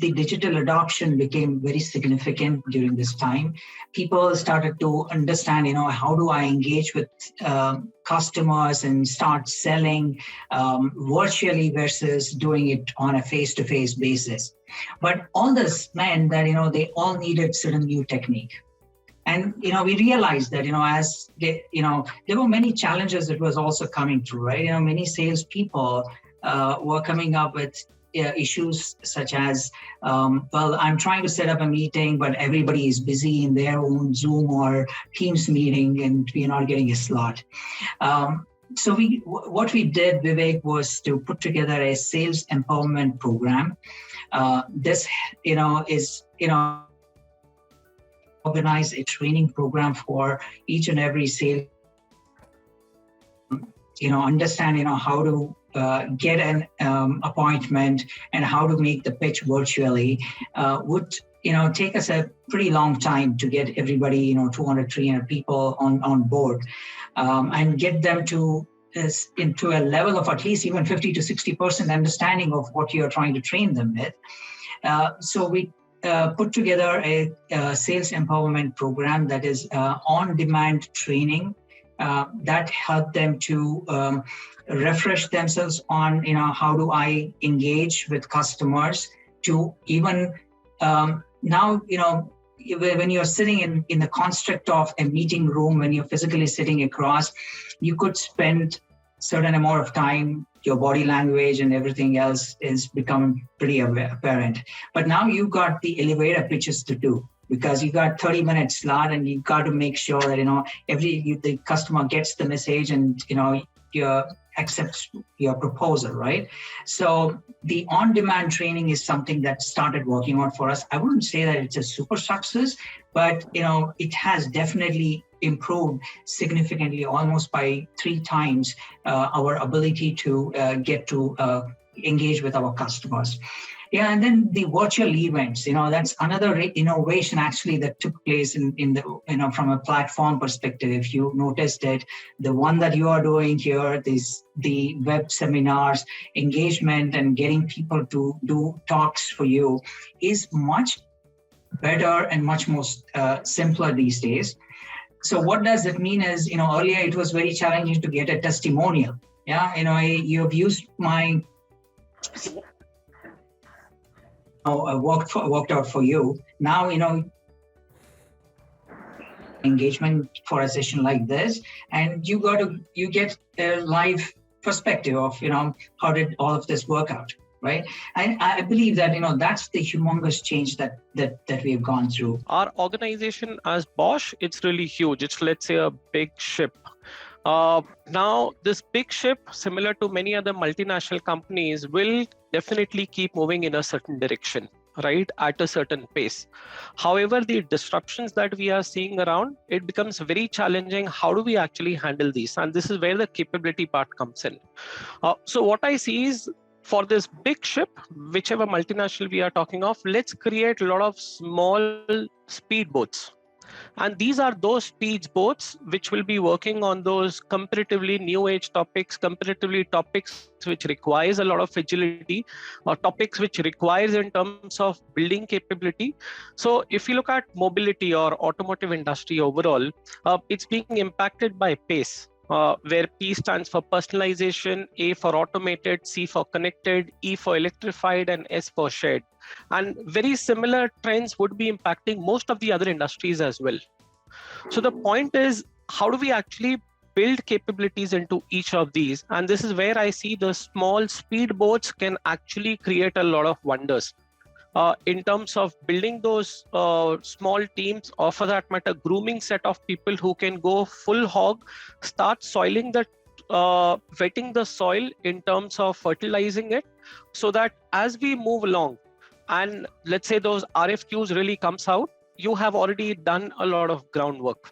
the digital adoption became very significant during this time. People started to understand, how do I engage with customers and start selling virtually versus doing it on a face-to-face basis. But all this meant that, they all needed certain new technique. And, we realized that, as they, there were many challenges that was also coming through, right? Many salespeople were coming up with issues such as, I'm trying to set up a meeting, but everybody is busy in their own Zoom or Teams meeting, and we're not getting a slot. So what we did, Vivek, was to put together a sales empowerment program. This, is, organize a training program for each and every sales, understand, how to get an appointment and how to make the pitch virtually would, take us a pretty long time to get everybody, 200, 300 people on board and get them to into a level of at least even 50 to 60% understanding of what you're trying to train them with. So we put together a sales empowerment program that is on-demand training that helped them to refresh themselves on, how do I engage with customers to even now, when you're sitting in the construct of a meeting room, when you're physically sitting across, you could spend certain amount of time, your body language and everything else is become pretty apparent. But now you got the elevator pitches to do, because you got 30-minute slot and you got to make sure that, the customer gets the message and, you accepts your proposal, right? So the on-demand training is something that started working out for us. I wouldn't say that it's a super success, but, it has definitely improved significantly, almost by 3 times our ability to get to engage with our customers. Yeah, and then the virtual events, that's another innovation actually that took place in the, from a platform perspective. If you noticed it, the one that you are doing here, the web seminars, engagement and getting people to do talks for you is much better and much more simpler these days. So what does it mean is, earlier it was very challenging to get a testimonial. Yeah, you've used my worked out for you. Now, engagement for a session like this, and you get a live perspective of, how did all of this work out, right? And I believe that, that's the humongous change that we have gone through. Our organization as Bosch, it's really huge. It's, let's say, a big ship. Now, this big ship, similar to many other multinational companies, will definitely keep moving in a certain direction, right, at a certain pace. However, the disruptions that we are seeing around, it becomes very challenging. How do we actually handle these? And this is where the capability part comes in. So what I see is, for this big ship, whichever multinational we are talking of, let's create a lot of small speedboats. And these are those speedboats which will be working on those comparatively new age topics, comparatively topics which requires a lot of agility, or topics which requires in terms of building capability. So if you look at mobility or automotive industry overall, it's being impacted by pace. Where P stands for personalization, A for automated, C for connected, E for electrified, and S for shared. And very similar trends would be impacting most of the other industries as well. So the point is, how do we actually build capabilities into each of these? And this is where I see the small speedboats can actually create a lot of wonders. In terms of building those small teams, or for that matter, grooming set of people who can go full hog, start soiling the, wetting the soil in terms of fertilizing it, so that as we move along, and let's say those RFQs really comes out, you have already done a lot of groundwork.